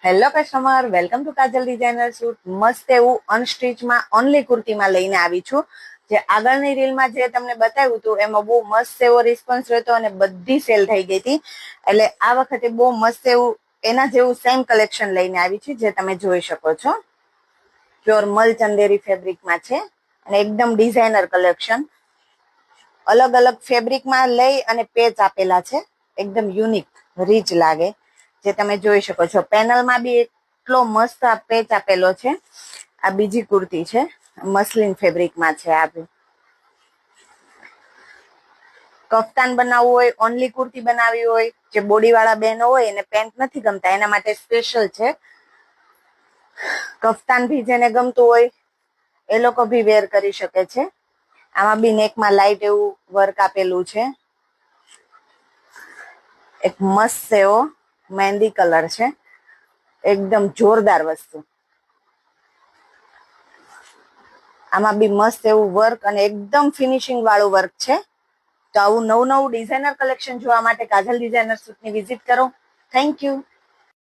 Hello customer, welcome to Kajal designer suit. મસ્ત એવું અનસ્ટીચમાં only કુર્તીમાં લઈને આવી છું. જે આગળની રીલમાં જે તમને બતાવ્યું હતું એમાં બહુ મસ્ત એવો રિસ્પોન્સ રહ્યો અને બધી સેલ થઈ ગઈ હતી. એટલે આ વખતે બહુ મસ્ત એવું એના જેવું સેમ કલેક્શન લઈને આવી છે, જે તમે જોઈ શકો છો. પ્યોર મલ ચંદેરી ફેબ્રિકમાં છે અને એકદમ ડિઝાઇનર કલેક્શન. અલગ અલગ ફેબ્રિકમાં લઈ અને પેચ આપેલા છે, એકદમ યુનિક રીચ લાગે, જે તમે જોઈ શકો છો. પેનલમાં બી એટલો મસ્ત આ પેચ આપેલો છે. આ બીજી કુર્તી છે, મસલિન ફેબ્રિકમાં છે. આ કફતાન બનાવવું હોય, ઓનલી કુર્તી બનાવી હોય, જે બોડી વાળા બહેનો હોય એને પેન્ટ નથી ગમતા, એના માટે સ્પેશિયલ છે. કફતાન ભી જેને ગમતું હોય એ લોકો ભી વેર કરી શકે છે. આમાં બી નેકમાં લાઈટ એવું વર્ક આપેલું છે. એક મસ્ત એવો મહેંદી કલર છે, એકદમ જોરદાર વસ્તુ. આમાં બી મસ્ત એવું વર્ક અને એકદમ ફિનિશિંગ વાળું વર્ક છે. તો આવું નવું નવું ડિઝાઇનર કલેક્શન જોવા માટે કાજલ ડિઝાઇનર સૂટની વિઝિટ કરો. Thank you.